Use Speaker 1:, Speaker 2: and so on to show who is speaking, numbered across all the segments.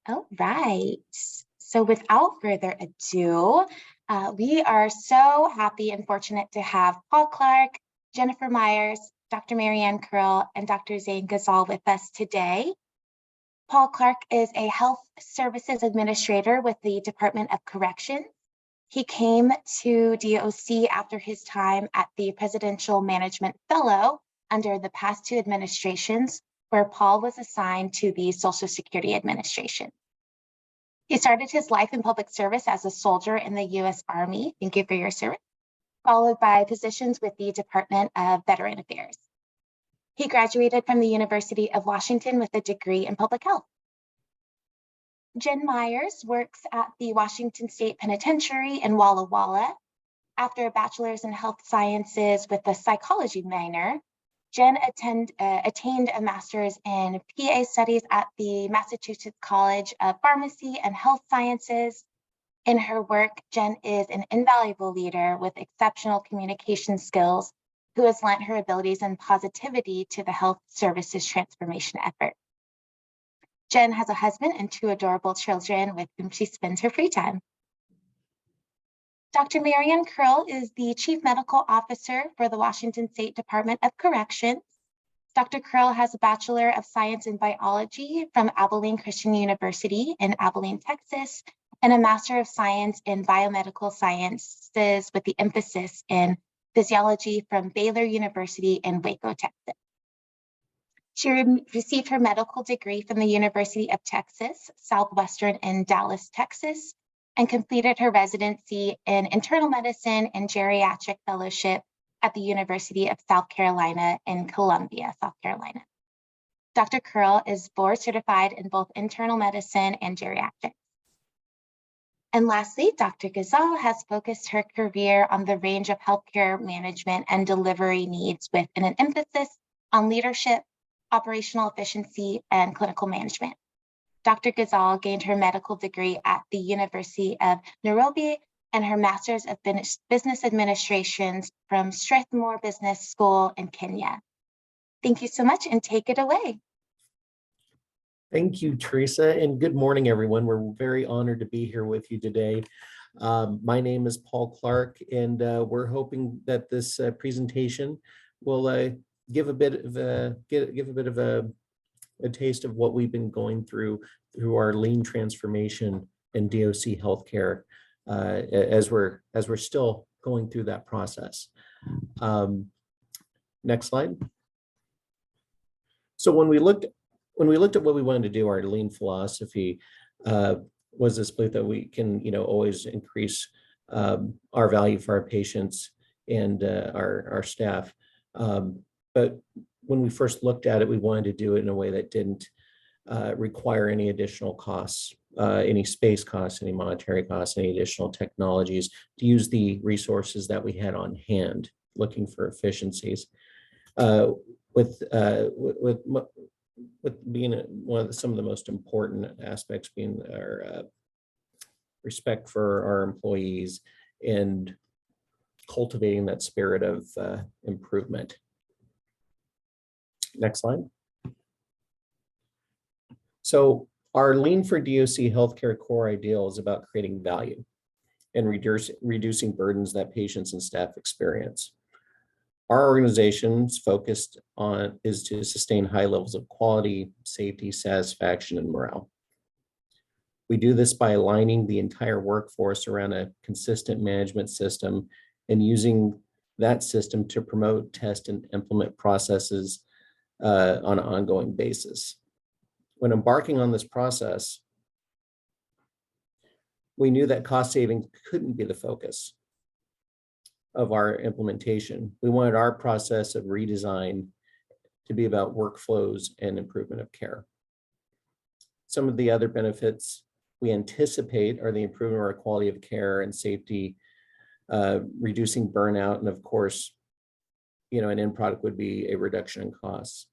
Speaker 1: All right. So without further ado, we are so happy and fortunate to have Paul Clark, Jennifer Myers, Dr. Marianne Curl, and Dr. Zane Ghazal with us today. Paul Clark is a health services administrator with the Department of Corrections. He came to DOC after his time at the Presidential Management Fellow under the past two administrations, where Paul was assigned to the Social Security Administration. He started his life in public service as a soldier in the U.S. Army. Thank you for your service, followed by positions with the Department of Veteran Affairs. He graduated from the University of Washington with a degree in public health. Jen Myers works at the Washington State Penitentiary in Walla Walla. After a bachelor's in health sciences with a psychology minor, Jen attained a master's in PA studies at the Massachusetts College of Pharmacy and Health Sciences. In her work, Jen is an invaluable leader with exceptional communication skills who has lent her abilities and positivity to the health services transformation effort. Jen has a husband and two adorable children with whom she spends her free time. Dr. Marianne Curl is the Chief Medical Officer for the Washington State Department of Corrections. Dr. Curl has a Bachelor of Science in Biology from Abilene Christian University in Abilene, Texas, and a Master of Science in Biomedical Sciences with the emphasis in Physiology from Baylor University in Waco, Texas. She received her medical degree from the University of Texas Southwestern in Dallas, Texas, and completed her residency in internal medicine and geriatric fellowship at the University of South Carolina in Columbia, South Carolina. Dr. Curl is board certified in both internal medicine and geriatrics. And lastly, Dr. Ghazal has focused her career on the range of healthcare management and delivery needs with an emphasis on leadership, operational efficiency, and clinical management. Dr. Ghazal gained her medical degree at the University of Nairobi and her Master's of Business Administration from Strathmore Business School in Kenya. Thank you so much, and take it away.
Speaker 2: Thank you, Teresa, and good morning, everyone. We're very honored to be here with you today. My name is Paul Clark, and we're hoping that this presentation will give a bit of a taste of what we've been going through our lean transformation in DOC healthcare as we're still going through that process. Next slide. So when we looked at what we wanted to do, our lean philosophy was this belief that we can, always increase our value for our patients and our staff. But when we first looked at it, we wanted to do it in a way that didn't require any additional costs, any space costs, any monetary costs, any additional technologies, to use the resources that we had on hand, looking for efficiencies. With being some of the most important aspects being our respect for our employees and cultivating that spirit of improvement. Next slide. So our Lean for DOC healthcare core ideal is about creating value and reducing burdens that patients and staff experience. Our organization's focused on is to sustain high levels of quality, safety, satisfaction, and morale. We do this by aligning the entire workforce around a consistent management system and using that system to promote, test, and implement processes on an ongoing basis. When embarking on this process, we knew that cost savings couldn't be the focus of our implementation. We wanted our process of redesign to be about workflows and improvement of care. Some of the other benefits we anticipate are the improvement of our quality of care and safety, reducing burnout, and of course, an end product would be a reduction in costs.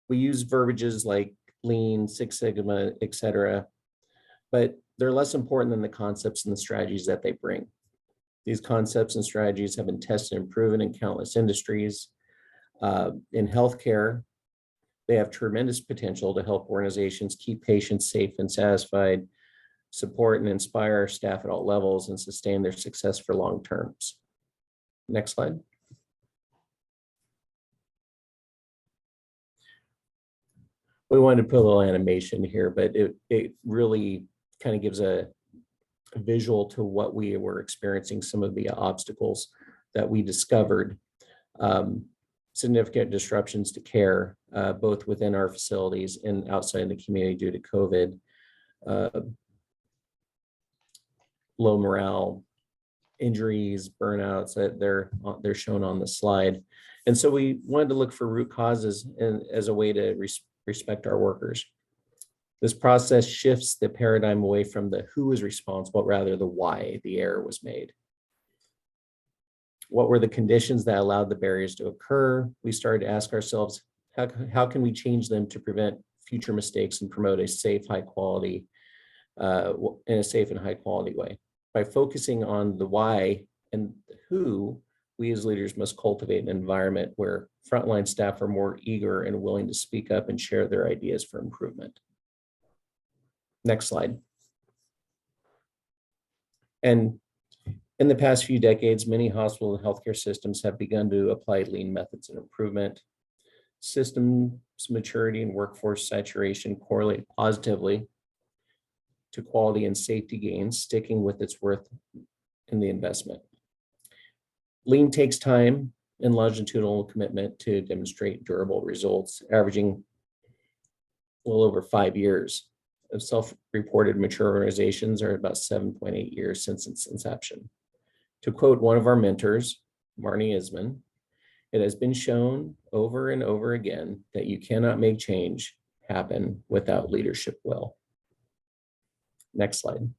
Speaker 2: We use verbiages like Lean, Six Sigma, et cetera, but they're less important than the concepts and the strategies that they bring. These concepts and strategies have been tested and proven in countless industries. In healthcare, They have tremendous potential to help organizations keep patients safe and satisfied, support and inspire our staff at all levels, and sustain their success for long terms. Next slide. We wanted to put a little animation here, but it really kind of gives a visual to what we were experiencing, some of the obstacles that we discovered, significant disruptions to care, both within our facilities and outside the community due to COVID, low morale, injuries, burnouts, that they're shown on the slide. And so we wanted to look for root causes and as a way to respect our workers. This process shifts the paradigm away from the who is responsible, rather the why the error was made. What were the conditions that allowed the barriers to occur? We started to ask ourselves, how can we change them to prevent future mistakes and promote a safe, high quality, in a safe and high quality way? By focusing on the why and the who, we as leaders must cultivate an environment where frontline staff are more eager and willing to speak up and share their ideas for improvement. Next slide. And in the past few decades, many hospital and healthcare systems have begun to apply lean methods of improvement. Systems maturity and workforce saturation correlate positively to quality and safety gains, sticking with its worth in the investment. Lean takes time and longitudinal commitment to demonstrate durable results, averaging well over 5 years. Of self-reported mature organizations are about 7.8 years since its inception. To quote one of our mentors, Marnie Isman, it has been shown over and over again that you cannot make change happen without leadership will. Next slide.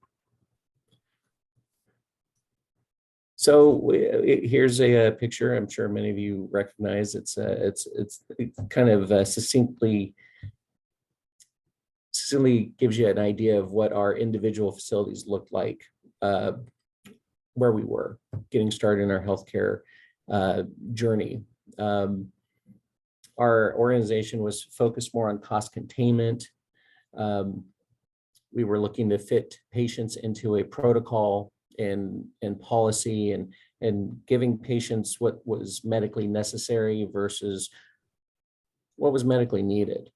Speaker 2: So here's a picture I'm sure many of you recognize. It's kind of succinctly gives you an idea of what our individual facilities looked like, where we were getting started in our healthcare journey. Our organization was focused more on cost containment. We were looking to fit patients into a protocol and policy and giving patients what was medically necessary versus what was medically needed.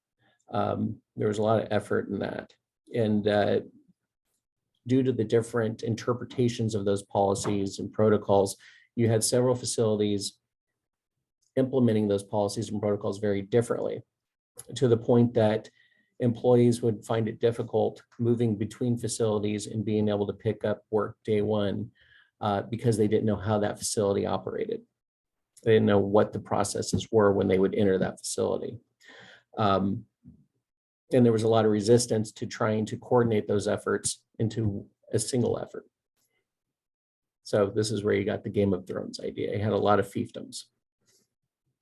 Speaker 2: There was a lot of effort in that. And due to the different interpretations of those policies and protocols, you had several facilities implementing those policies and protocols very differently, to the point that employees would find it difficult moving between facilities and being able to pick up work day one because they didn't know how that facility operated. They didn't know what the processes were when they would enter that facility. And there was a lot of resistance to trying to coordinate those efforts into a single effort. So this is where you got the Game of Thrones idea. You had a lot of fiefdoms.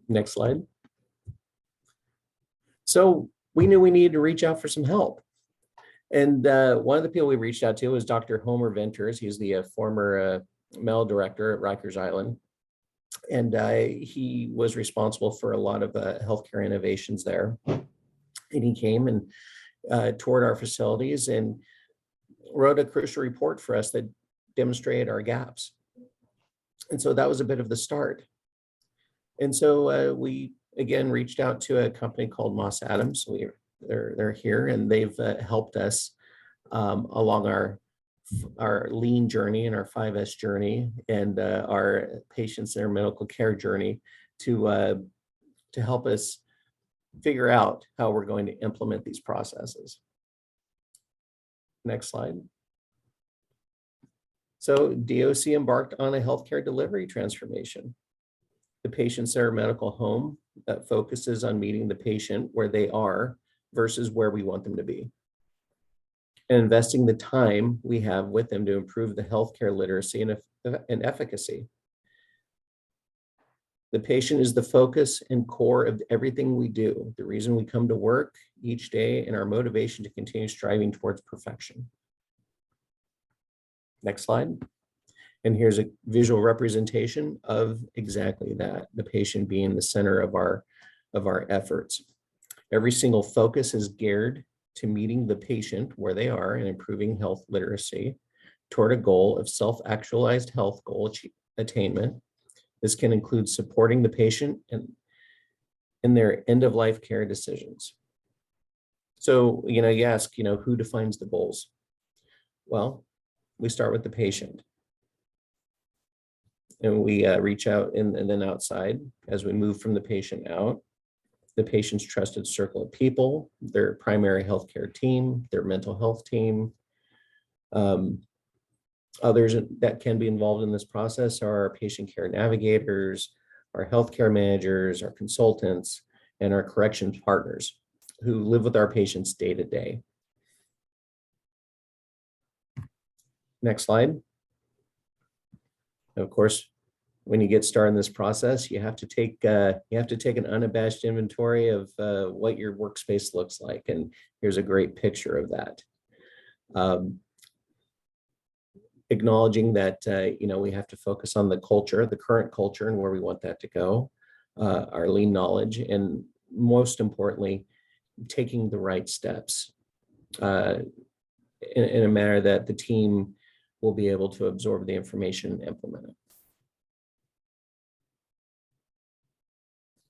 Speaker 2: Next slide. So we knew we needed to reach out for some help. And one of the people we reached out to was Dr. Homer Venters. He's the former MEL director at Rikers Island. And he was responsible for a lot of healthcare innovations there. And he came and toured our facilities and wrote a crucial report for us that demonstrated our gaps. And so that was a bit of the start. And so we again reached out to a company called Moss Adams. They're here, and they've helped us along our lean journey and our 5S journey and our patient-centered medical care journey to help us figure out how we're going to implement these processes. Next slide. So DOC embarked on a healthcare delivery transformation. The patient-centered medical home that focuses on meeting the patient where they are versus where we want them to be, and investing the time we have with them to improve the healthcare literacy and efficacy. The patient is the focus and core of everything we do, the reason we come to work each day, and our motivation to continue striving towards perfection. Next slide. And here's a visual representation of exactly that, the patient being the center of our efforts. Every single focus is geared to meeting the patient where they are and improving health literacy toward a goal of self-actualized health goal attainment. This can include supporting the patient in their end-of-life care decisions. So, you ask, who defines the goals? Well, we start with the patient. And we reach out and then outside as we move from the patient out. The patient's trusted circle of people, their primary healthcare team, their mental health team. Others that can be involved in this process are our patient care navigators, our healthcare managers, our consultants, and our corrections partners who live with our patients day to day. Next slide. Of course, when you get started in this process, you have to take an unabashed inventory of what your workspace looks like, and here's a great picture of that. Acknowledging that we have to focus on the culture, the current culture, and where we want that to go, our lean knowledge, and most importantly, taking the right steps in a manner that the team will be able to absorb the information and implement it.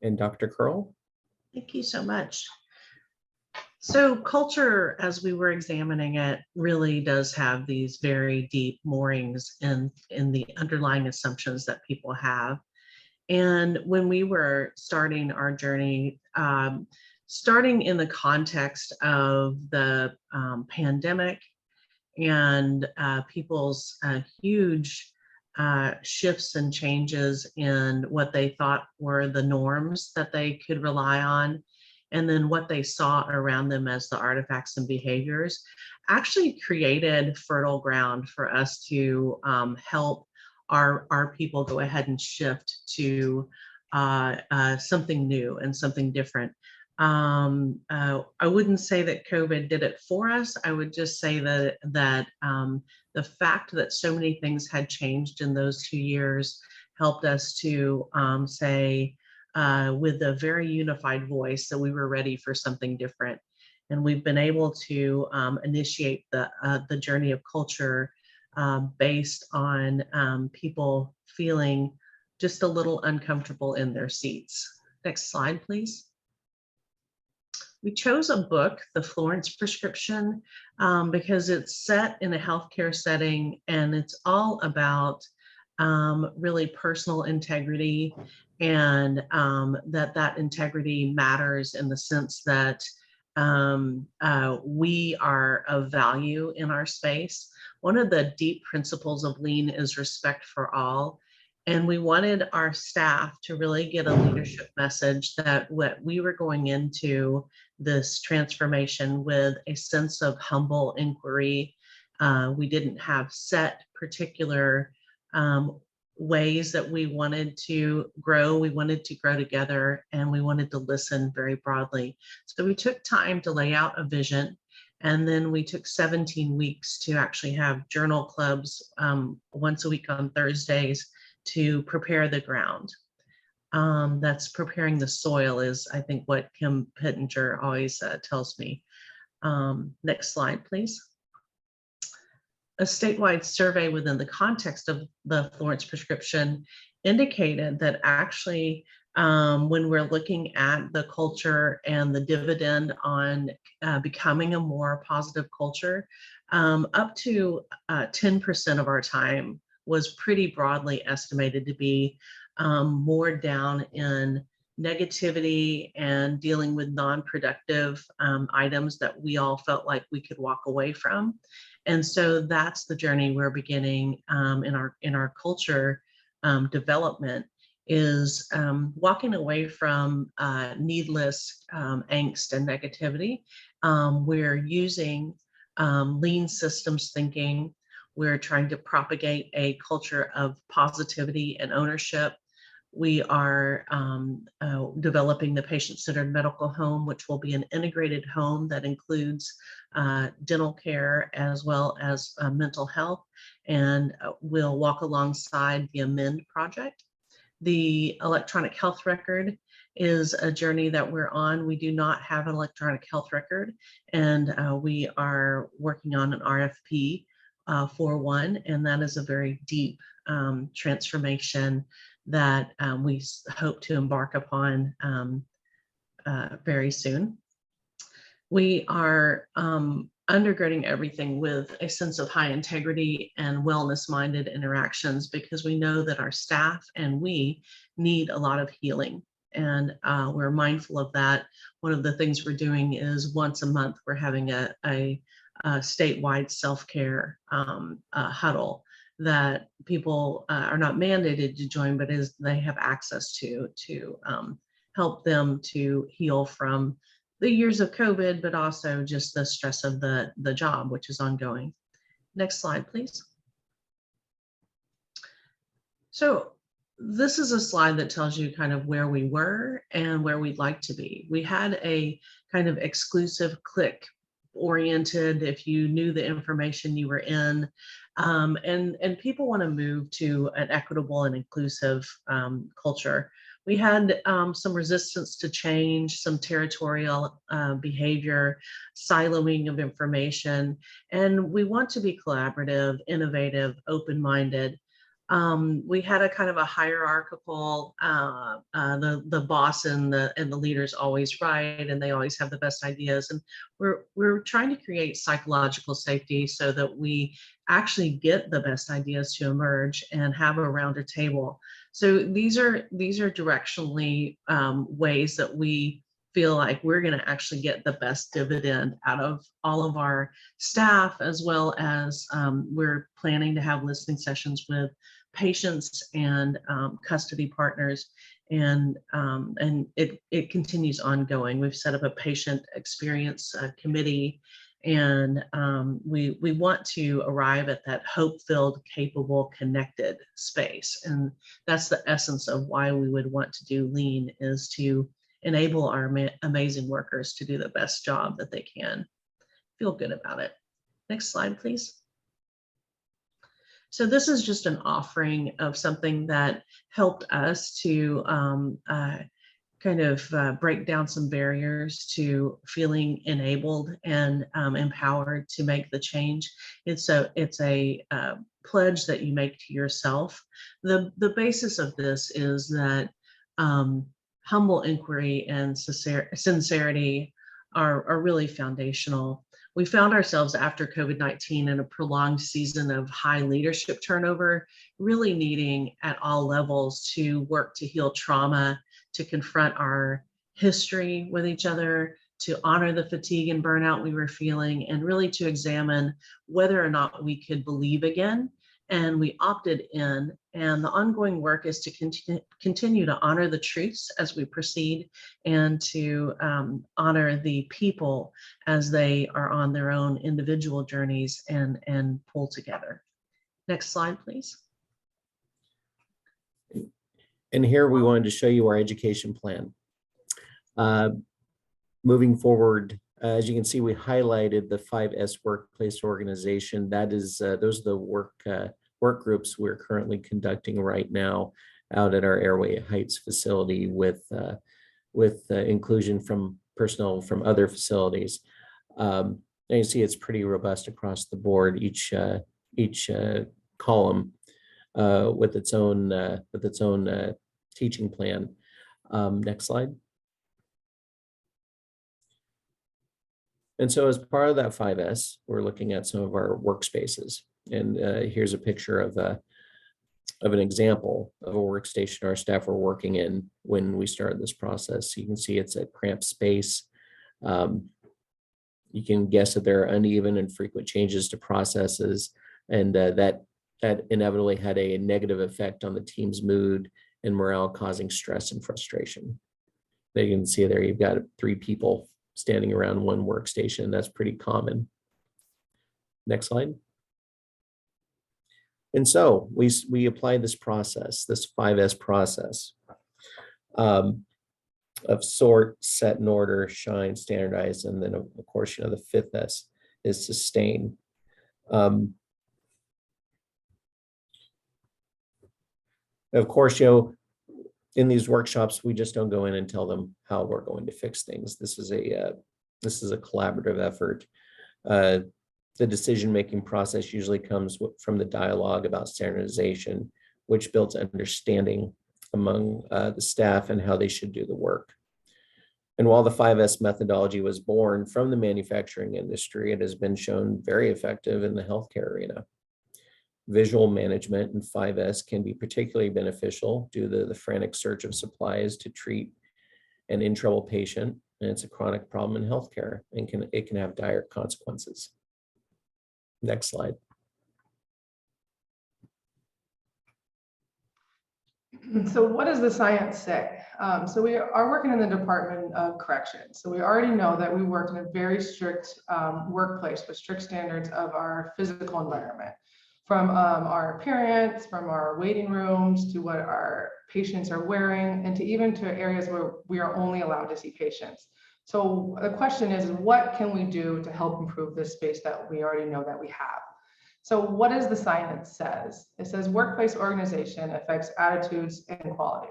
Speaker 2: And Dr. Curl?
Speaker 3: Thank you so much. So culture, as we were examining it, really does have these very deep moorings in the underlying assumptions that people have. And when we were starting our journey, starting in the context of the pandemic and people's huge shifts and changes in what they thought were the norms that they could rely on, and then what they saw around them as the artifacts and behaviors, actually created fertile ground for us to help our people go ahead and shift to something new and something different. I wouldn't say that COVID did it for us. I would just say that the fact that so many things had changed in those 2 years helped us to say with a very unified voice that we were ready for something different. And we've been able to initiate the journey of culture based on people feeling just a little uncomfortable in their seats. Next slide, please. We chose a book, The Florence Prescription, because it's set in a healthcare setting and it's all about really personal integrity, and that integrity matters in the sense that we are of value in our space. One of the deep principles of lean is respect for all. And we wanted our staff to really get a leadership message that we were going into this transformation with a sense of humble inquiry. We didn't have set particular ways that we wanted to grow. We wanted to grow together, and we wanted to listen very broadly. So we took time to lay out a vision, and then we took 17 weeks to actually have journal clubs once a week on Thursdays to prepare the ground. That's preparing the soil is, I think, what Kim Pittenger always tells me. Next slide, please. A statewide survey within the context of the Florence Prescription indicated that actually when we're looking at the culture and the dividend on becoming a more positive culture, up to 10% of our time was pretty broadly estimated to be more down in negativity and dealing with non-productive items that we all felt like we could walk away from. And so that's the journey we're beginning in our culture development, is walking away from needless angst and negativity. We're using lean systems thinking. We're trying to propagate a culture of positivity and ownership. We are developing the patient-centered medical home, which will be an integrated home that includes dental care as well as mental health, and we'll walk alongside the Amend project. The electronic health record is a journey that we're on. We do not have an electronic health record, and we are working on an RFP for one, and that is a very deep transformation that we hope to embark upon very soon. We are undergirding everything with a sense of high integrity and wellness-minded interactions, because we know that our staff and we need a lot of healing, and we're mindful of that. One of the things we're doing is once a month we're having a statewide self-care huddle that people are not mandated to join, but is they have access to help them to heal from the years of COVID, but also just the stress of the job, which is ongoing. Next slide, please. So this is a slide that tells you kind of where we were and where we'd like to be. We had a kind of exclusive click oriented, if you knew the information you were in, and people want to move to an equitable and inclusive culture. We had some resistance to change, some territorial behavior, siloing of information, and we want to be collaborative, innovative, open-minded. We had a kind of a hierarchical, the boss and the leader's always right, and they always have the best ideas. And we're trying to create psychological safety so that we actually get the best ideas to emerge and have a rounder table. So these are directionally ways that we feel like we're going to actually get the best dividend out of all of our staff, as well as we're planning to have listening sessions with patients and custody partners, and it continues ongoing. We've set up a patient experience committee, and we want to arrive at that hope-filled, capable, connected space, and that's the essence of why we would want to do Lean, is to enable our amazing workers to do the best job that they can. Feel good about it. Next slide, please. So this is just an offering of something that helped us to kind of break down some barriers to feeling enabled and empowered to make the change. It's a pledge that you make to yourself. The basis of this is that humble inquiry and sincerity are really foundational. We found ourselves after COVID-19 in a prolonged season of high leadership turnover, really needing at all levels to work to heal trauma, to confront our history with each other, to honor the fatigue and burnout we were feeling, and really to examine whether or not we could believe again. And we opted in, and the ongoing work is to continue to honor the truths as we proceed, and to honor the people as they are on their own individual journeys and pull together. Next slide, please.
Speaker 2: And here we wanted to show you our education plan. Moving forward, as you can see, we highlighted the 5S workplace organization. That is, those are the work groups we're currently conducting right now out at our Airway Heights facility with inclusion from personnel from other facilities. And you see it's pretty robust across the board. Each column with its own teaching plan. Next slide. And so as part of that 5S, we're looking at some of our workspaces. And here's a picture of an example of a workstation our staff were working in when we started this process. You can see it's a cramped space. You can guess that there are uneven and frequent changes to processes, and that inevitably had a negative effect on the team's mood and morale, causing stress and frustration. There you can see there you've got 3 people standing around one workstation. That's pretty common. Next slide. And so we apply this process, this 5S process of sort, set in order, shine, standardize, and then of course, the 5th S is sustain. Of course, In these workshops, we just don't go in and tell them how we're going to fix things. This is a collaborative effort. The decision-making process usually comes from the dialogue about standardization, which builds understanding among the staff and how they should do the work. And while the 5S methodology was born from the manufacturing industry, it has been shown very effective in the healthcare arena. Visual management in 5S can be particularly beneficial due to the frantic search of supplies to treat an in-trouble patient, and it's a chronic problem in healthcare and it can have dire consequences. Next slide.
Speaker 4: So what does the science say? So we are working in the Department of Corrections. So we already know that we work in a very strict workplace with strict standards of our physical environment, from our appearance, from our waiting rooms, to what our patients are wearing, and to even to areas where we are only allowed to see patients. So the question is, what can we do to help improve this space that we already know that we have? So what does the science says? It says workplace organization affects attitudes and quality.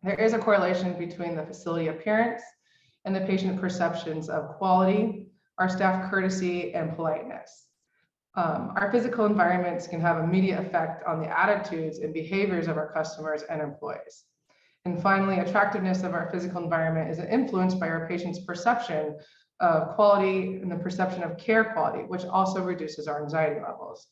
Speaker 4: There is a correlation between the facility appearance and the patient perceptions of quality, our staff courtesy, and politeness. Our physical environments can have immediate effect on the attitudes and behaviors of our customers and employees. And finally, attractiveness of our physical environment is influenced by our patient's perception of quality and the perception of care quality, which also reduces our anxiety levels.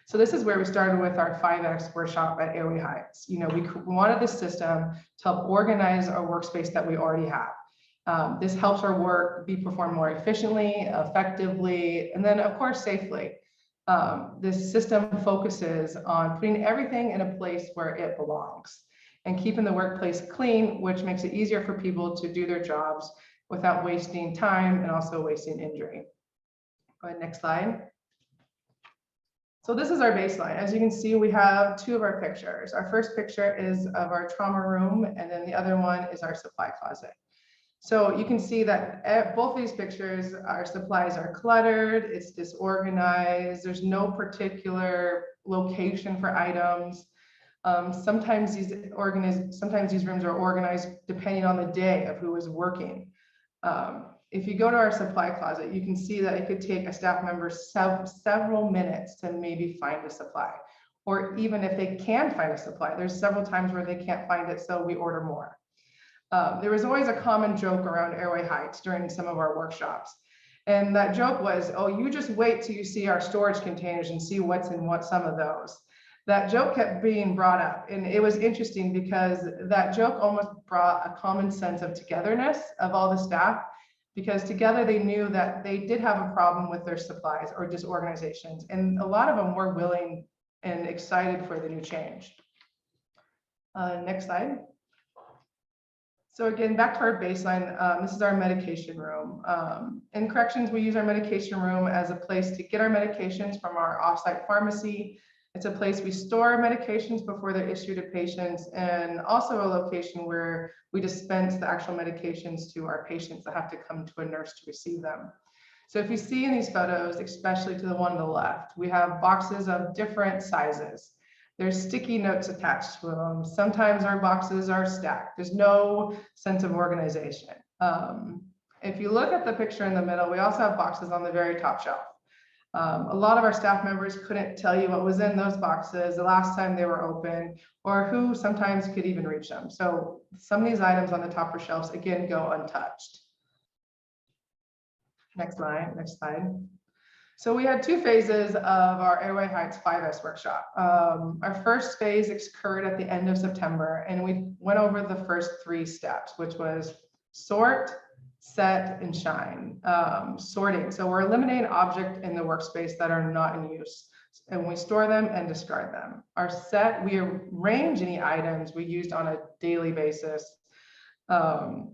Speaker 4: So this is where we started with our 5X workshop at Airway Heights. You know, we wanted this system to help organize our workspace that we already have. This helps our work be performed more efficiently, effectively, and then of course, safely. This system focuses on putting everything in a place where it belongs and keeping the workplace clean, which makes it easier for people to do their jobs without wasting time and also wasting injury. Go ahead, next slide. So this is our baseline. As you can see, we have two of our pictures. Our first picture is of our trauma room, and then the other one is our supply closet. So you can see that at both these pictures, our supplies are cluttered, it's disorganized, there's no particular location for items. Sometimes these rooms are organized depending on the day of who is working. If you go to our supply closet, you can see that it could take a staff member several minutes to maybe find a supply, or even if they can find a supply, there's several times where they can't find it, so we order more. There was always a common joke around Airway Heights during some of our workshops. And that joke was, oh, you just wait till you see our storage containers and see what's in some of those. That joke kept being brought up. And it was interesting because that joke almost brought a common sense of togetherness of all the staff, because together they knew that they did have a problem with their supplies or disorganizations. And a lot of them were willing and excited for the new change. Next slide. So again, back to our baseline, this is our medication room. In corrections, we use our medication room as a place to get our medications from our offsite pharmacy. It's a place we store our medications before they're issued to patients, and also a location where we dispense the actual medications to our patients that have to come to a nurse to receive them. So if you see in these photos, especially to the one on the left, we have boxes of different sizes. There's sticky notes attached to them. Sometimes our boxes are stacked. There's no sense of organization. If you look at the picture in the middle, we also have boxes on the very top shelf. A lot of our staff members couldn't tell you what was in those boxes the last time they were open, or who sometimes could even reach them. So some of these items on the top shelves, again, go untouched. Next slide, next slide. So we had two phases of our Airway Heights 5S workshop. Our first phase occurred at the end of September, and we went over the first 3 steps, which was sort, set, and shine. Sorting, so we're eliminating objects in the workspace that are not in use, and we store them and discard them. Our set, we arrange any items we used on a daily basis, so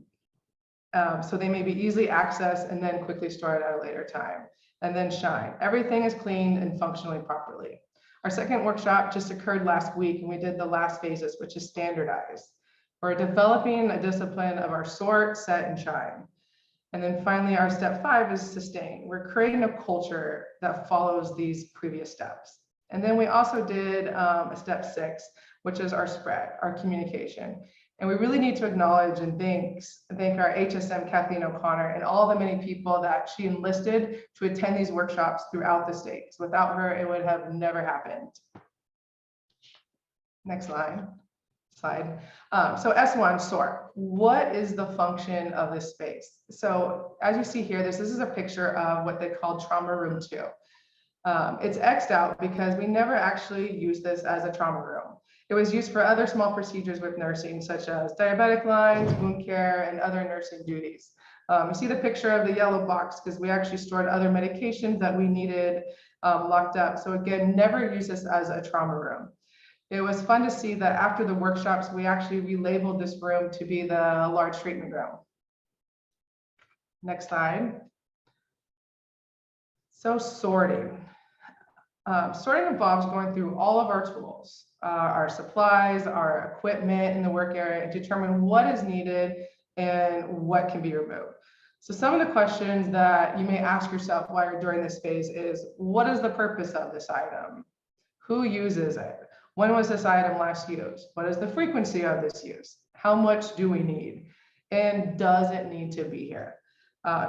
Speaker 4: they may be easily accessed and then quickly stored at a later time. And then shine, everything is cleaned and functionally properly. Our second workshop just occurred last week, and we did the last phases, which is standardize. We're developing a discipline of our sort, set, and shine. And then finally, our step 5 is sustain. We're creating a culture that follows these previous steps. And then we also did a step 6, which is our spread, our communication. And we really need to acknowledge and thank our HSM Kathleen O'Connor and all the many people that she enlisted to attend these workshops throughout the state. Without her, it would have never happened. Next slide. So S1, sort. What is the function of this space? So as you see here, this is a picture of what they call trauma room 2. It's X'd out because we never actually used this as a trauma room. It was used for other small procedures with nursing, such as diabetic lines, wound care, and other nursing duties. You see the picture of the yellow box because we actually stored other medications that we needed locked up. So again, never use this as a trauma room. It was fun to see that after the workshops, we actually relabeled this room to be the large treatment room. Next slide. So sorting. Sorting involves going through all of our tools, our supplies, our equipment in the work area, and determine what is needed and what can be removed. So some of the questions that you may ask yourself while you're during this phase is, what is the purpose of this item? Who uses it? When was this item last used? What is the frequency of this use? How much do we need? And does it need to be here?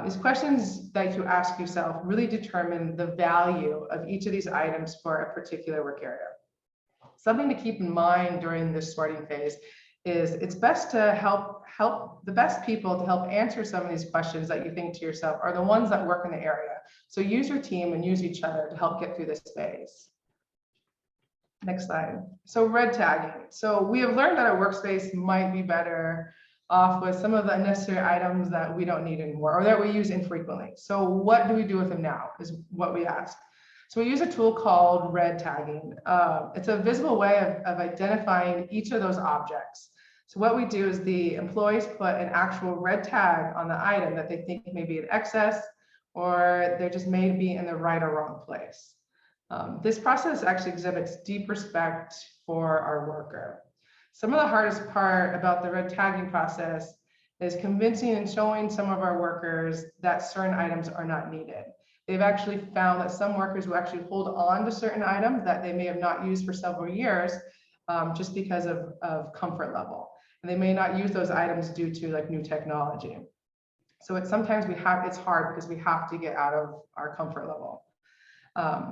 Speaker 4: These questions that you ask yourself really determine the value of each of these items for a particular work area. Something to keep in mind during this sorting phase is it's best to help the best people to help answer some of these questions that you think to yourself are the ones that work in the area. So use your team and use each other to help get through this phase. Next slide. So red tagging. So we have learned that our workspace might be better off with some of the unnecessary items that we don't need anymore or that we use infrequently. So what do we do with them now is what we ask. So we use a tool called red tagging. It's a visible way of identifying each of those objects. So what we do is the employees put an actual red tag on the item that they think may be in excess or they're just may be in the right or wrong place. This process actually exhibits deep respect for our worker. Some of the hardest part about the red tagging process is convincing and showing some of our workers that certain items are not needed. They've actually found that some workers will actually hold on to certain items that they may have not used for several years just because of comfort level. And they may not use those items due to like new technology. So it's sometimes it's hard because we have to get out of our comfort level.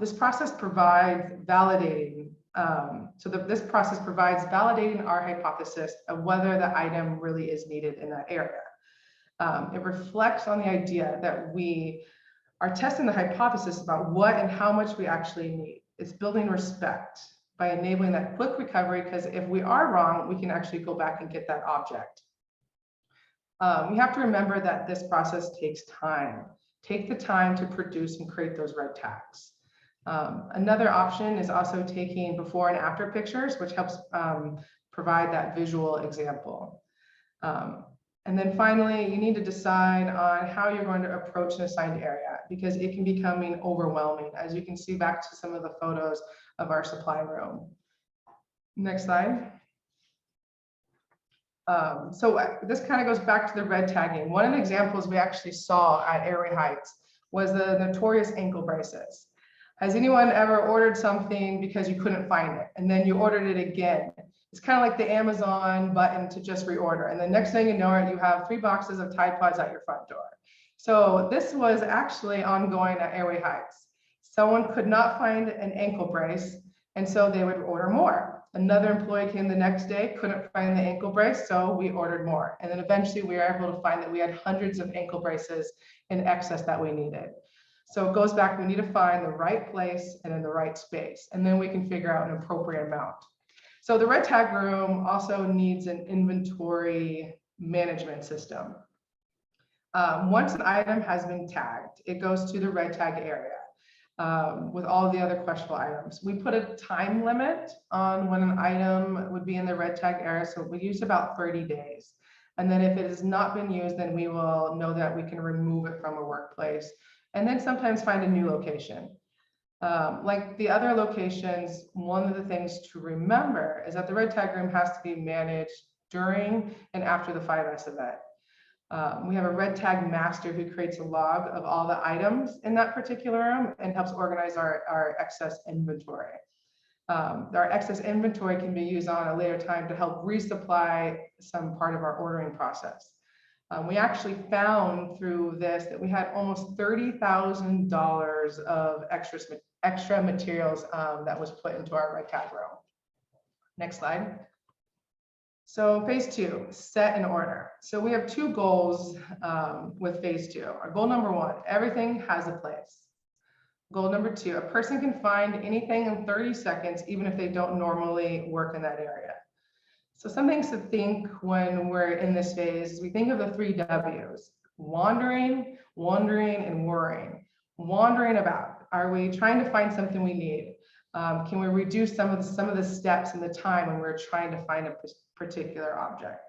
Speaker 4: This process provides validating. This process provides validating our hypothesis of whether the item really is needed in that area. It reflects on the idea that we are testing the hypothesis about what and how much we actually need. It's building respect by enabling that quick recovery, because if we are wrong, we can actually go back and get that object. We have to remember that this process takes time. Take the time to produce and create those red tags. Another option is also taking before and after pictures, which helps provide that visual example. And then finally, you need to decide on how you're going to approach an assigned area, because it can be becoming overwhelming, as you can see back to some of the photos of our supply room. Next slide. So this kind of goes back to the red tagging. One of the examples we actually saw at Airway Heights was the notorious ankle braces. Has anyone ever ordered something because you couldn't find it and then you ordered it again? It's kind of like the Amazon button to just reorder. And the next thing you know, you have 3 boxes of Tide Pods at your front door. So this was actually ongoing at Airway Heights. Someone could not find an ankle brace, and so they would order more. Another employee came the next day, couldn't find the ankle brace, so we ordered more. And then eventually we were able to find that we had hundreds of ankle braces in excess that we needed. So it goes back, we need to find the right place and in the right space, and then we can figure out an appropriate amount. So the red tag room also needs an inventory management system. Once an item has been tagged, it goes to the red tag area with all the other questionable items. We put a time limit on when an item would be in the red tag area, so we use about 30 days. And then if it has not been used, then we will know that we can remove it from a workplace and then sometimes find a new location. Like the other locations, one of the things to remember is that the red tag room has to be managed during and after the 5S event. We have a red tag master who creates a log of all the items in that particular room and helps organize our excess inventory. Our excess inventory can be used on a later time to help resupply some part of our ordering process. We actually found through this that we had almost $30,000 of extra materials that was put into our red tag row. Next slide. So phase 2, set and order. So we have 2 goals with phase 2. Our goal number 1, everything has a place. Goal number 2, a person can find anything in 30 seconds, even if they don't normally work in that area. So some things to think when we're in this phase is we think of the 3 W's: wandering, wondering, and worrying. Wandering about, are we trying to find something we need? Can we reduce some of the steps and the time when we're trying to find a particular object?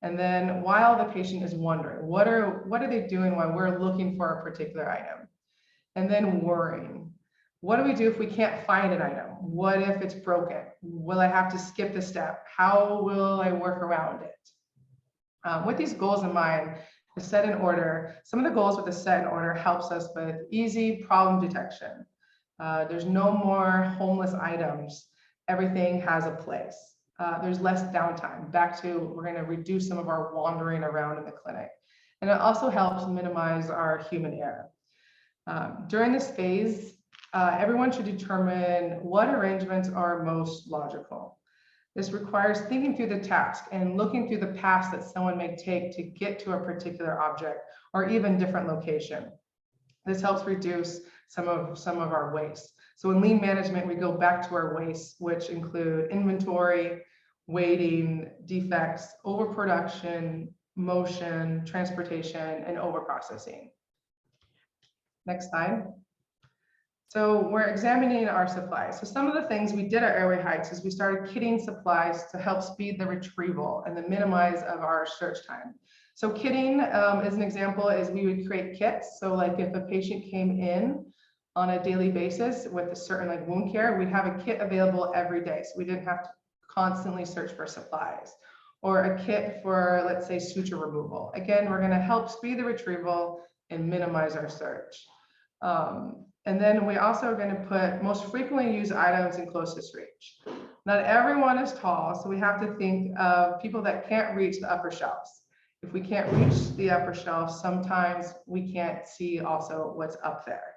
Speaker 4: And then while the patient is wondering, what are they doing while we're looking for a particular item? And then worrying. What do we do if we can't find an item? What if it's broken? Will I have to skip the step? How will I work around it? With these goals in mind, the set and order, some of the goals with the set and order helps us with easy problem detection. There's no more homeless items. Everything has a place. There's less downtime. Back to, we're going to reduce some of our wandering around in the clinic. And it also helps minimize our human error. During this phase, everyone should determine what arrangements are most logical. This requires thinking through the task and looking through the paths that someone may take to get to a particular object or even different location. This helps reduce some of our waste. So in lean management, we go back to our wastes, which include inventory, waiting, defects, overproduction, motion, transportation, and overprocessing. Next slide. So we're examining our supplies. So some of the things we did at Airway Heights is we started kitting supplies to help speed the retrieval and the minimize of our search time. So kitting, as an example, is we would create kits. So like if a patient came in on a daily basis with a certain like wound care, we'd have a kit available every day. So we didn't have to constantly search for supplies, or a kit for, let's say, suture removal. Again, we're going to help speed the retrieval and minimize our search. And then we also are going to put most frequently used items in closest reach. Not everyone is tall, so we have to think of people that can't reach the upper shelves. If we can't reach the upper shelf, sometimes we can't see also what's up there.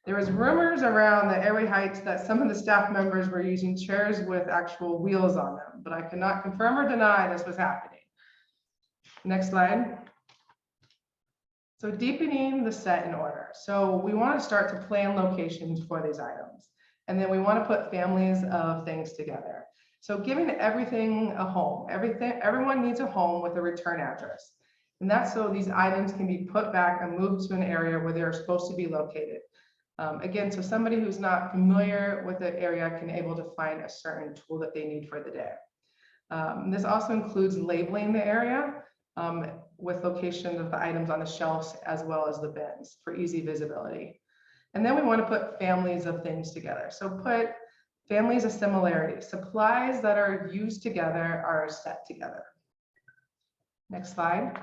Speaker 4: There was rumors around the Airway Heights that some of the staff members were using chairs with actual wheels on them, but I cannot confirm or deny this was happening. Next slide. So deepening the set in order. So we want to start to plan locations for these items. And then we want to put families of things together. So giving everything a home, everyone needs a home with a return address. And that's so these items can be put back and moved to an area where they're supposed to be located. Again, so somebody who's not familiar with the area can able to find a certain tool that they need for the day. This also includes labeling the area with location of the items on the shelves as well as the bins for easy visibility. And then we want to put families of things together. So put families of similarity. Supplies that are used together are set together. Next slide.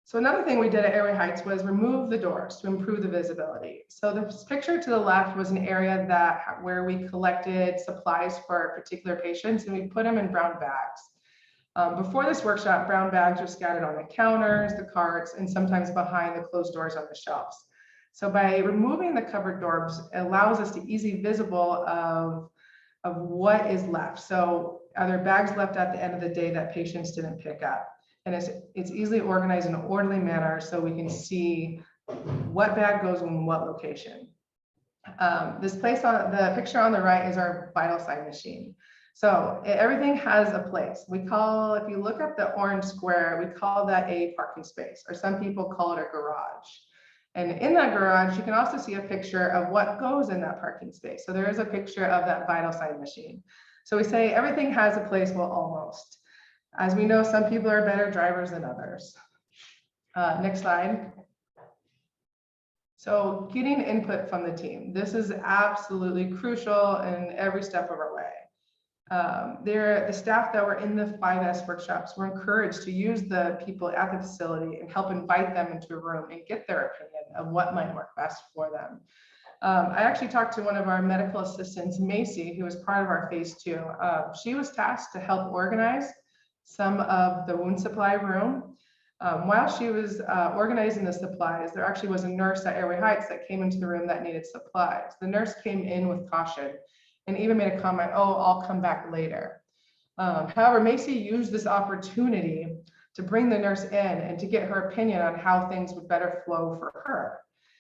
Speaker 4: So another thing we did at Airway Heights was remove the doors to improve the visibility. So this picture to the left was an area where we collected supplies for particular patients and we put them in brown bags. Before this workshop, brown bags were scattered on the counters, the carts, and sometimes behind the closed doors on the shelves. So by removing the covered doors, it allows us to easily visible of what is left. So are there bags left at the end of the day that patients didn't pick up? And it's easily organized in an orderly manner so we can see what bag goes in what location. This place on the picture on the right is our vital sign machine. So everything has a place. We call, if you look at the orange square, we call that a parking space, or some people call it a garage. And in that garage, you can also see a picture of what goes in that parking space. So there is a picture of that vital sign machine. So we say everything has a place, well, almost. As we know, some people are better drivers than others. Next slide. So getting input from the team. This is absolutely crucial in every step of our way. The staff that were in the 5S workshops were encouraged to use the people at the facility and help invite them into a room and get their opinion of what might work best for them. I actually talked to one of our medical assistants, Macy, who was part of our phase 2. She was tasked to help organize some of the wound supply room. While she was organizing the supplies, there actually was a nurse at Airway Heights that came into the room that needed supplies. The nurse came in with caution and even made a comment, "Oh, I'll come back later." However, Macy used this opportunity to bring the nurse in and to get her opinion on how things would better flow for her.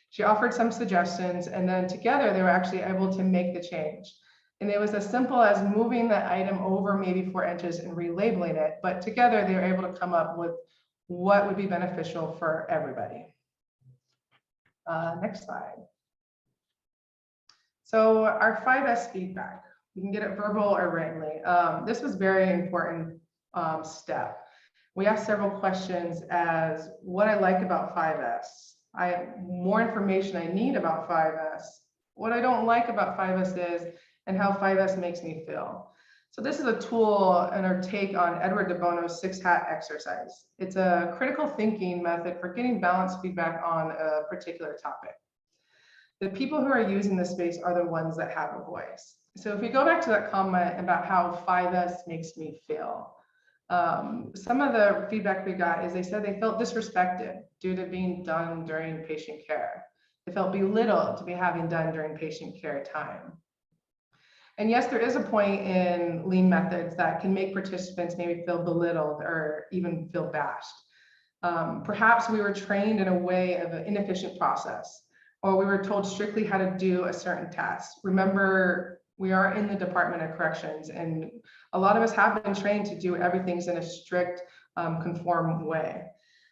Speaker 4: She offered some suggestions, and then together they were actually able to make the change. And it was as simple as moving the item over maybe 4 inches and relabeling it, but together they were able to come up with what would be beneficial for everybody. Next slide. So our 5S feedback, you can get it verbal or writtenly. This was very important step. We asked several questions as what I like about 5S. I have more information I need about 5S. What I don't like about 5S is, and how 5S makes me feel. So this is a tool and our take on Edward de Bono's 6-hat exercise. It's a critical thinking method for getting balanced feedback on a particular topic. The people who are using this space are the ones that have a voice. So if we go back to that comment about how 5S makes me feel, some of the feedback we got is they said they felt disrespected due to being done during patient care. They felt belittled to be having done during patient care time. And yes, there is a point in lean methods that can make participants maybe feel belittled or even feel bashed. Perhaps we were trained in a way of an inefficient process, or we were told strictly how to do a certain task. Remember, we are in the Department of Corrections, and a lot of us have been trained to do everything in a strict, conform way.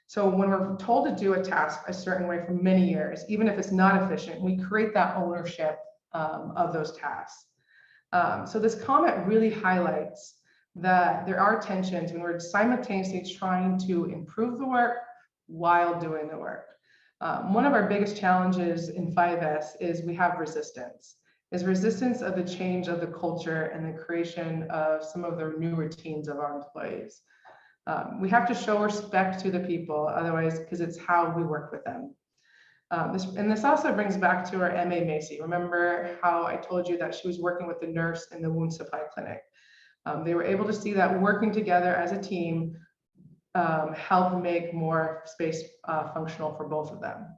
Speaker 4: So when we're told to do a task a certain way for many years, even if it's not efficient, we create that ownership of those tasks. So this comment really highlights that there are tensions when we're simultaneously trying to improve the work while doing the work. One of our biggest challenges in 5S is we have resistance. Is resistance of the change of the culture and the creation of some of the new routines of our employees. We have to show respect to the people, otherwise, because it's how we work with them. This also brings back to our MA Macy. Remember how I told you that she was working with the nurse in the wound supply clinic. They were able to see that working together as a team helped make more space functional for both of them.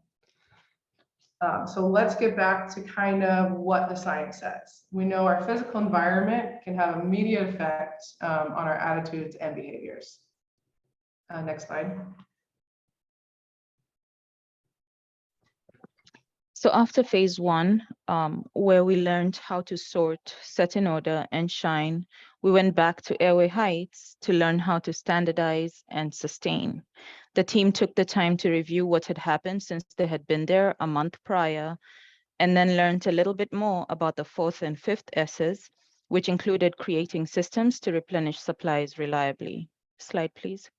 Speaker 4: So let's get back to kind of what the science says. We know our physical environment can have immediate effects on our attitudes and behaviors. Next slide.
Speaker 5: So after phase 1, where we learned how to sort, set in order, and shine, we went back to Airway Heights to learn how to standardize and sustain. The team took the time to review what had happened since they had been there a month prior, and then learned a little bit more about the 4th and 5th S's, which included creating systems to replenish supplies reliably. Slide, please.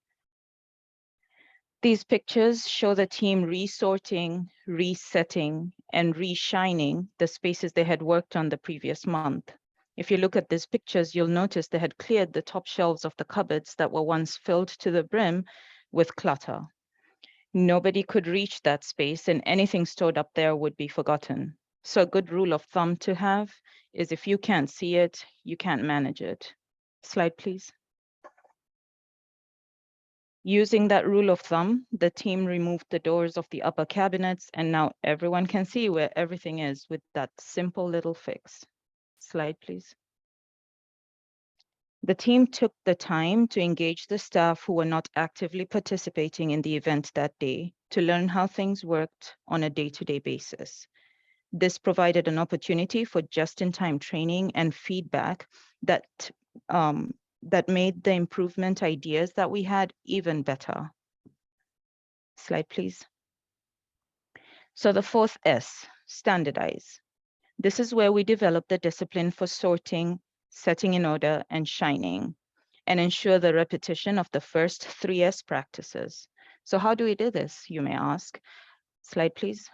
Speaker 5: These pictures show the team resorting, resetting, and reshining the spaces they had worked on the previous month. If you look at these pictures, you'll notice they had cleared the top shelves of the cupboards that were once filled to the brim with clutter. Nobody could reach that space, and anything stored up there would be forgotten. So a good rule of thumb to have is if you can't see it, you can't manage it. Slide, please. Using that rule of thumb, the team removed the doors of the upper cabinets, and now everyone can see where everything is with that simple little fix. Slide, please. The team took the time to engage the staff who were not actively participating in the event that day to learn how things worked on a day-to-day basis. This provided an opportunity for just-in-time training and feedback that made the improvement ideas that we had even better. Slide, please. So the 4th S, standardize. This is where we develop the discipline for sorting, setting in order, and shining, and ensure the repetition of the first 3 S practices. So how do we do this, you may ask? Slide, please.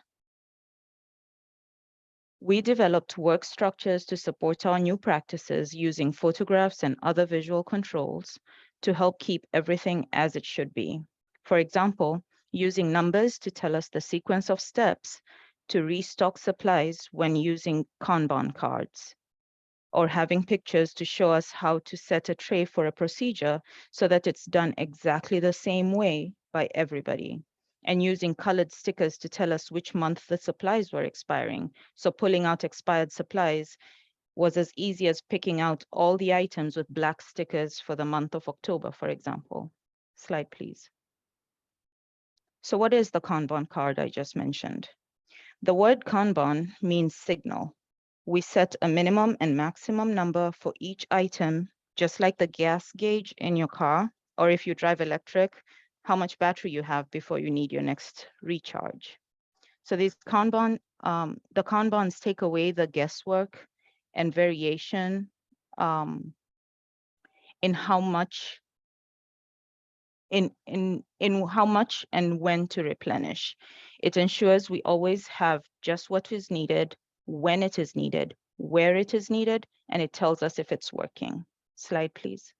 Speaker 5: We developed work structures to support our new practices using photographs and other visual controls to help keep everything as it should be. For example, using numbers to tell us the sequence of steps to restock supplies when using Kanban cards, or having pictures to show us how to set a tray for a procedure so that it's done exactly the same way by everybody, and using colored stickers to tell us which month the supplies were expiring. So pulling out expired supplies was as easy as picking out all the items with black stickers for the month of October, for example. Slide, please. So what is the Kanban card I just mentioned? The word Kanban means signal. We set a minimum and maximum number for each item, just like the gas gauge in your car, or if you drive electric, how much battery you have before you need your next recharge. So these Kanban, the Kanbans take away the guesswork and variation in how much how much and when to replenish. It ensures we always have just what is needed, when it is needed, where it is needed, and it tells us if it's working. Slide, please.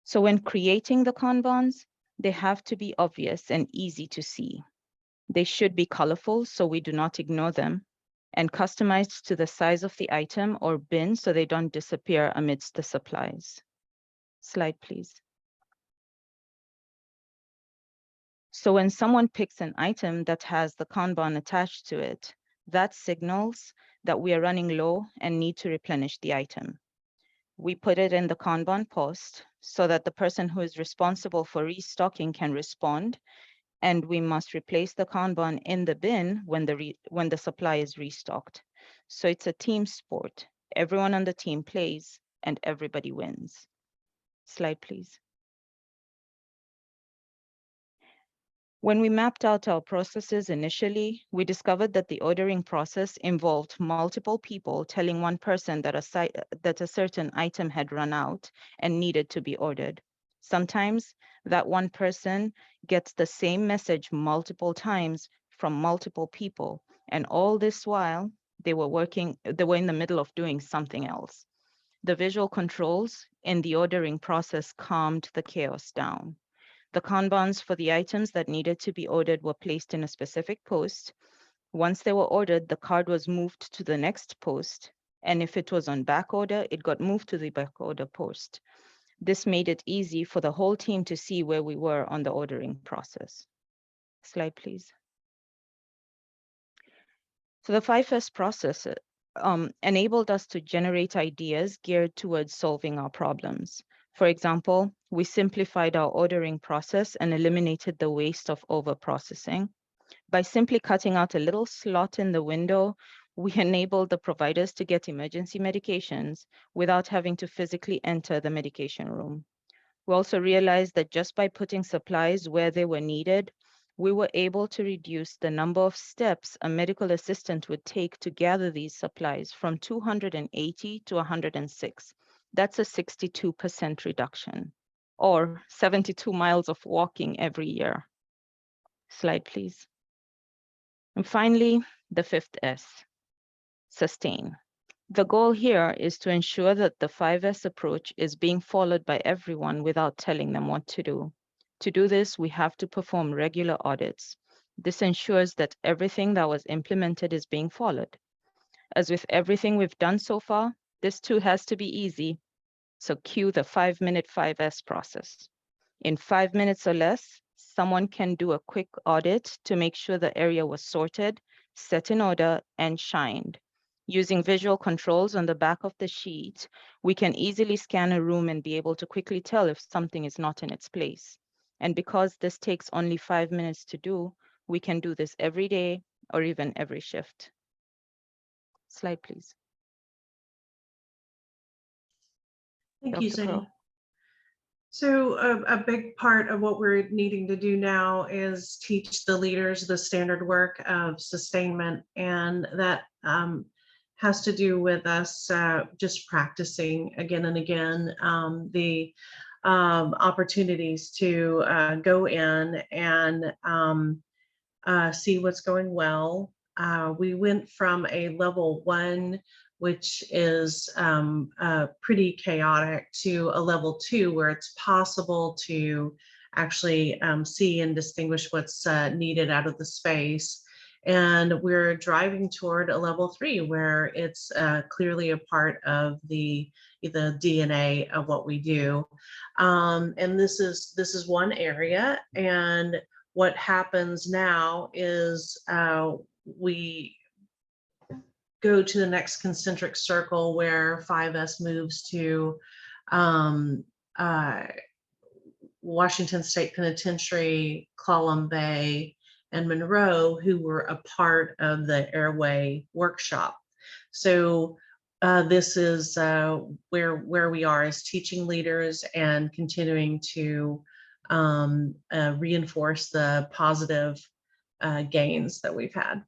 Speaker 5: So when creating the Kanbans, they have to be obvious and easy to see. They should be colorful so we do not ignore them, and customized to the size of the item or bin so they don't disappear amidst the supplies. Slide, please. So when someone picks an item that has the Kanban attached to it, that signals that we are running low and need to replenish the item. We put it in the Kanban post so that the person who is responsible for restocking can respond, and we must replace the Kanban in the bin when the supply is restocked. So it's a team sport. Everyone on the team plays and everybody wins. Slide, please. When we mapped out our processes initially, we discovered that the ordering process involved multiple people telling one person that a certain item had run out and needed to be ordered. Sometimes that one person gets the same message multiple times from multiple people, and all this while they were in the middle of doing something else. The visual controls in the ordering process calmed the chaos down. The Kanbans for the items that needed to be ordered were placed in a specific post. Once they were ordered, the card was moved to the next post, and if it was on back order, it got moved to the back order post. This made it easy for the whole team to see where we were on the ordering process. Slide, please. So the 5S process enabled us to generate ideas geared towards solving our problems. For example, we simplified our ordering process and eliminated the waste of over-processing. By simply cutting out a little slot in the window, we enabled the providers to get emergency medications without having to physically enter the medication room. We also realized that just by putting supplies where they were needed, we were able to reduce the number of steps a medical assistant would take to gather these supplies from 280 to 106. That's a 62% reduction, or 72 miles of walking every year. Slide, please. And finally, the 5th S, sustain. The goal here is to ensure that the 5S approach is being followed by everyone without telling them what to do. To do this, we have to perform regular audits. This ensures that everything that was implemented is being followed. As with everything we've done so far, this too has to be easy. So cue the 5-minute 5S process. In 5 minutes or less, someone can do a quick audit to make sure the area was sorted, set in order, and shined. Using visual controls on the back of the sheet, we can easily scan a room and be able to quickly tell if something is not in its place. And because this takes only 5 minutes to do, we can do this every day or even every shift. Slide, please.
Speaker 3: Thank you,
Speaker 5: Dr.
Speaker 3: Zane.
Speaker 5: Pearl.
Speaker 3: So a big part of what we're needing to do now is teach the leaders the standard work of sustainment, and that has to do with us just practicing again and again the opportunities to go in and see what's going well. We went from a level 1, which is pretty chaotic, to a level 2 where it's possible to actually see and distinguish what's needed out of the space. And we're driving toward a level 3 where it's clearly a part of the DNA of what we do. And this is one area. And what happens now is we go to the next concentric circle where 5S moves to Washington State Penitentiary, Clallam Bay, and Monroe, who were a part of the Airway workshop. So this is where we are as teaching leaders and continuing to reinforce the positive gains that we've had.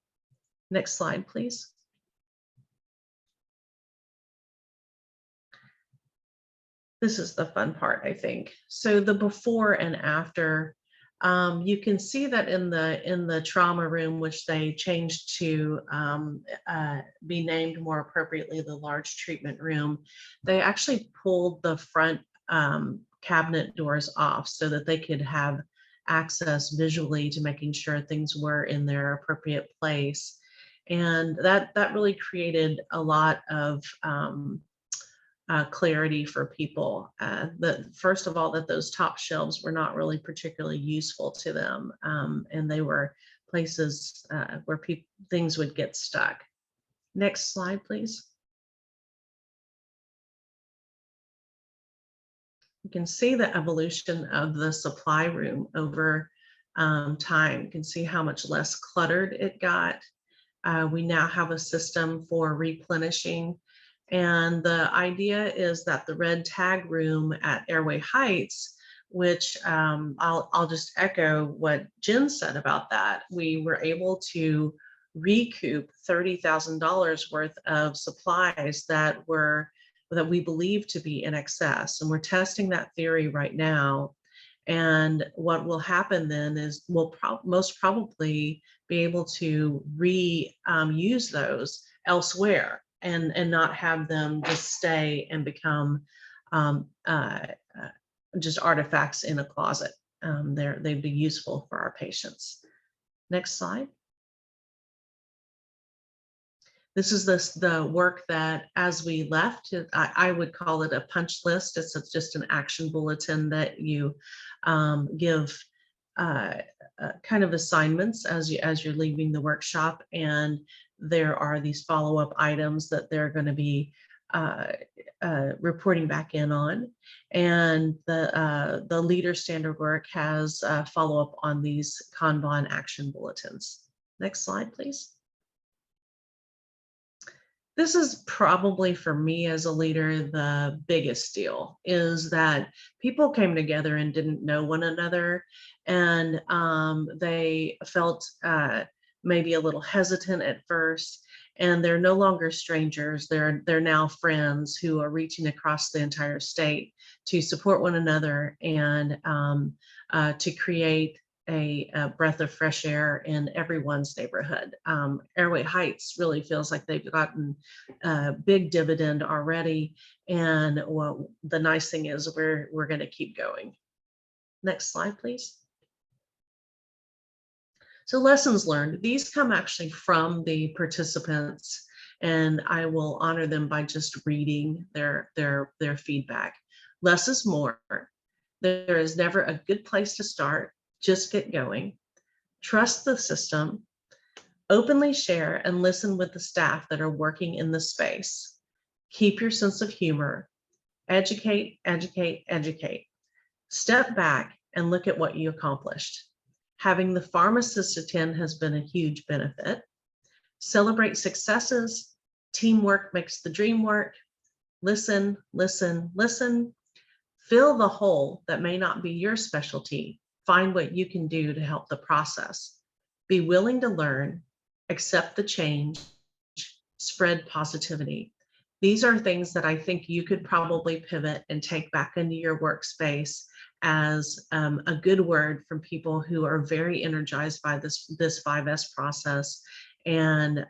Speaker 3: Next slide, please. This is the fun part, I think. So the before and after, you can see that in the trauma room, which they changed to be named more appropriately the large treatment room, they actually pulled the front cabinet doors off so that they could have access visually to making sure things were in their appropriate place. And that really created a lot of clarity for people. First of all, that those top shelves were not really particularly useful to them, and they were places where things would get stuck. Next slide, please. You can see the evolution of the supply room over time. You can see how much less cluttered it got. We now have a system for replenishing. And the idea is that the red tag room at Airway Heights, which I'll just echo what Jen said about that. We were able to recoup $30,000 worth of supplies that we believe to be in excess. And we're testing that theory right now. And what will happen then is we'll most probably be able to reuse those elsewhere. And not have them just stay and become just artifacts in a closet. They'd be useful for our patients. Next slide. This is the work that as we left, I would call it a punch list. It's just an action bulletin that you give kind of assignments as you're leaving the workshop, and there are these follow-up items that they're going to be reporting back in on, and the leader standard work has follow-up on these Kanban action bulletins. Next slide, please. This is probably for me as a leader, the biggest deal is that people came together and didn't know one another, and they felt maybe a little hesitant at first, and they're no longer strangers. They're now friends who are reaching across the entire state to support one another and to create a breath of fresh air in everyone's neighborhood. Airway Heights really feels like they've gotten a big dividend already, and well, the nice thing is we're going to keep going. Next slide, please. So lessons learned, these come actually from the participants, and I will honor them by just reading their feedback. Less is more. There is never a good place to start. Just get going. Trust the system. Openly share and listen with the staff that are working in the space. Keep your sense of humor. Educate, educate, educate. Step back and look at what you accomplished. Having the pharmacist attend has been a huge benefit. Celebrate successes. Teamwork makes the dream work. Listen, listen, listen. Fill the hole that may not be your specialty. Find what you can do to help the process. Be willing to learn, accept the change, spread positivity. These are things that I think you could probably pivot and take back into your workspace as a good word from people who are very energized by this 5S process. And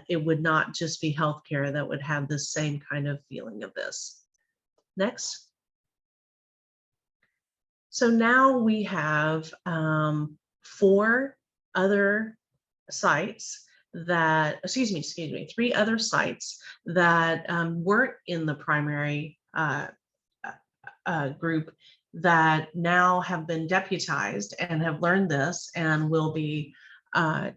Speaker 3: it would not just be healthcare that would have the same kind of feeling of this. Next. So now we have 4 other sites that, excuse me, 3 other sites that weren't in the primary group that now have been deputized and have learned this and will be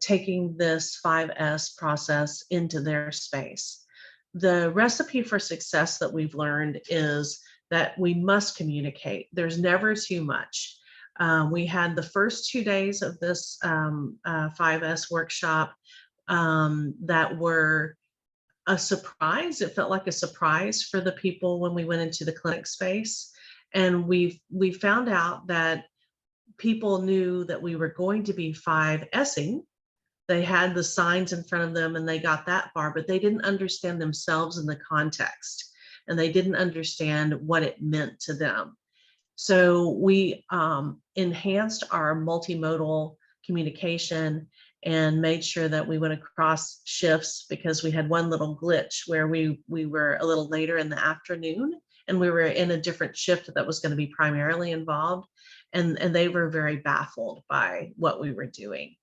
Speaker 3: taking this 5S process into their space. The recipe for success that we've learned is that we must communicate. There's never too much. We had the first 2 days of this 5S workshop that were a surprise. It felt like a surprise for the people when we went into the clinic space. And we found out that people knew that we were going to be 5S'ing. They had the signs in front of them and they got that far, but they didn't understand themselves in the context, and they didn't understand what it meant to them. So we enhanced our multimodal communication and made sure that we went across shifts, because we had one little glitch where we were a little later in the afternoon and we were in a different shift that was going to be primarily involved, and they were very baffled by what we were doing.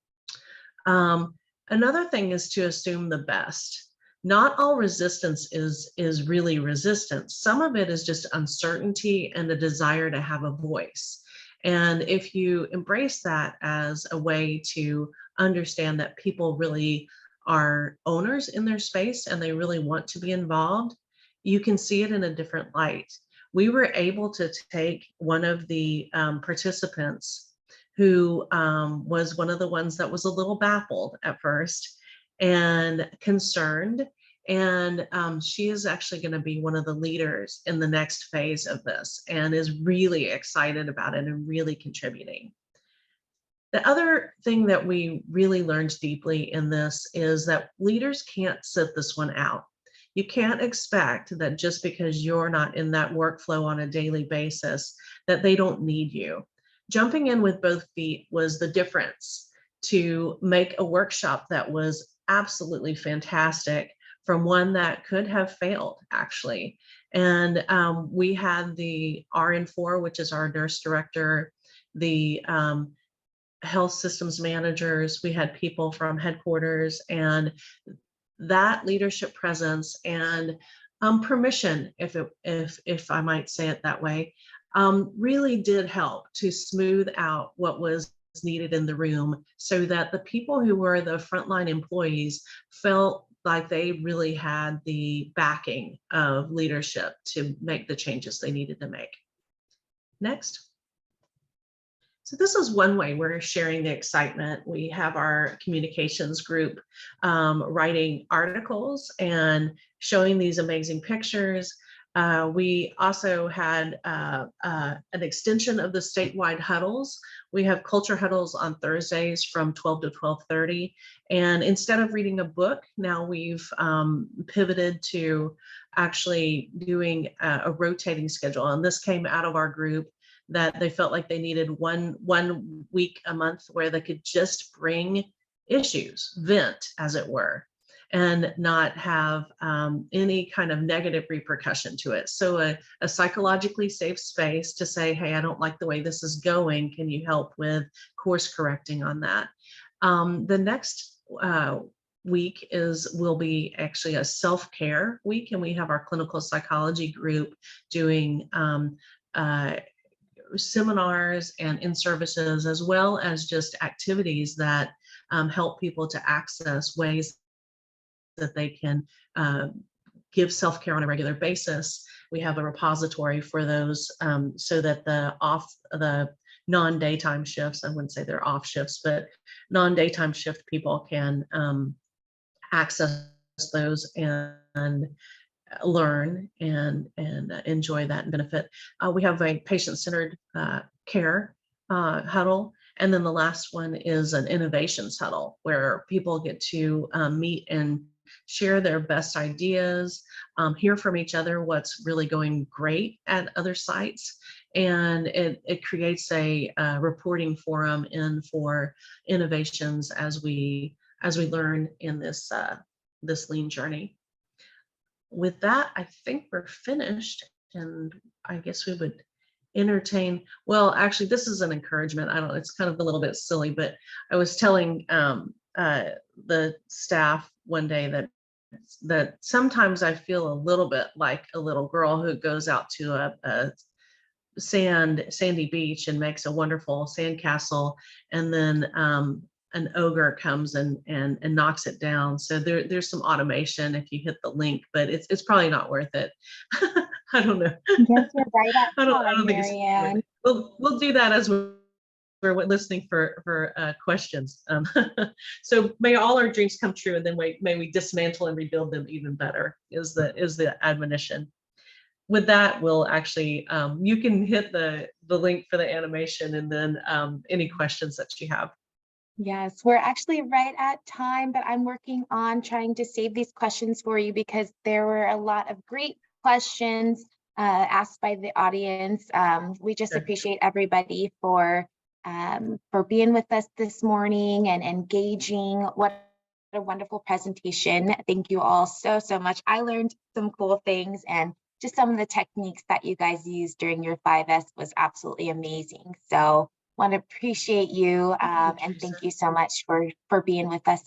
Speaker 3: Another thing is to assume the best. Not all resistance is really resistance. Some of it is just uncertainty and a desire to have a voice. And if you embrace that as a way to understand that people really are owners in their space and they really want to be involved, you can see it in a different light. We were able to take one of the participants who was one of the ones that was a little baffled at first and concerned. And she is actually going to be one of the leaders in the next phase of this and is really excited about it and really contributing. The other thing that we really learned deeply in this is that leaders can't sit this one out. You can't expect that just because you're not in that workflow on a daily basis that they don't need you. Jumping in with both feet was the difference to make a workshop that was absolutely fantastic from one that could have failed, actually. And we had the RN4, which is our nurse director, the health systems managers, we had people from headquarters, and that leadership presence and permission, if I might say it that way, really did help to smooth out what was needed in the room, so that the people who were the frontline employees felt like they really had the backing of leadership to make the changes they needed to make. Next. So this is one way we're sharing the excitement. We have our communications group writing articles and showing these amazing pictures. We also had an extension of the statewide huddles. We have culture huddles on Thursdays from 12 to 12:30. And instead of reading a book, now we've pivoted to actually doing a rotating schedule. And this came out of our group, that they felt like they needed one week a month where they could just bring issues, vent, as it were, and not have any kind of negative repercussion to it. So a psychologically safe space to say, hey, I don't like the way this is going. Can you help with course correcting on that? The next week will be actually a self-care week, and we have our clinical psychology group doing seminars and in-services, as well as just activities that help people to access ways that they can give self-care on a regular basis. We have a repository for those so that the non-daytime shifts, I wouldn't say they're off shifts, but non-daytime shift people can access those and learn and enjoy that and benefit. We have a patient-centered care huddle. And then the last one is an innovations huddle, where people get to meet and share their best ideas, hear from each other what's really going great at other sites. And it creates a reporting forum for innovations as we learn in this lean journey. With that, I think we're finished, and I guess we would entertain. Well, actually, this is an encouragement. It's kind of a little bit silly, but I was telling the staff one day that sometimes I feel a little bit like a little girl who goes out to a sandy beach and makes a wonderful sandcastle, and then an ogre comes and knocks it down. So there's some automation if you hit the link, but it's probably not worth it. I don't know.
Speaker 1: Yes, you're right at
Speaker 3: I
Speaker 1: time,
Speaker 3: don't think
Speaker 1: Marianne.
Speaker 3: it's we'll do that as we're listening for questions. So may all our dreams come true, and then may we dismantle and rebuild them even better is the admonition. With that, we'll actually, you can hit the link for the animation, and then any questions that you have.
Speaker 1: Yes, we're actually right at time, but I'm working on trying to save these questions for you because there were a lot of great questions asked by the audience. We just
Speaker 3: Sure.
Speaker 1: appreciate everybody for being with us this morning and engaging. What a wonderful presentation. Thank you all so much. I learned some cool things, and just some of the techniques that you guys used during your 5S was absolutely amazing. So want to appreciate you and thank you so much for being with us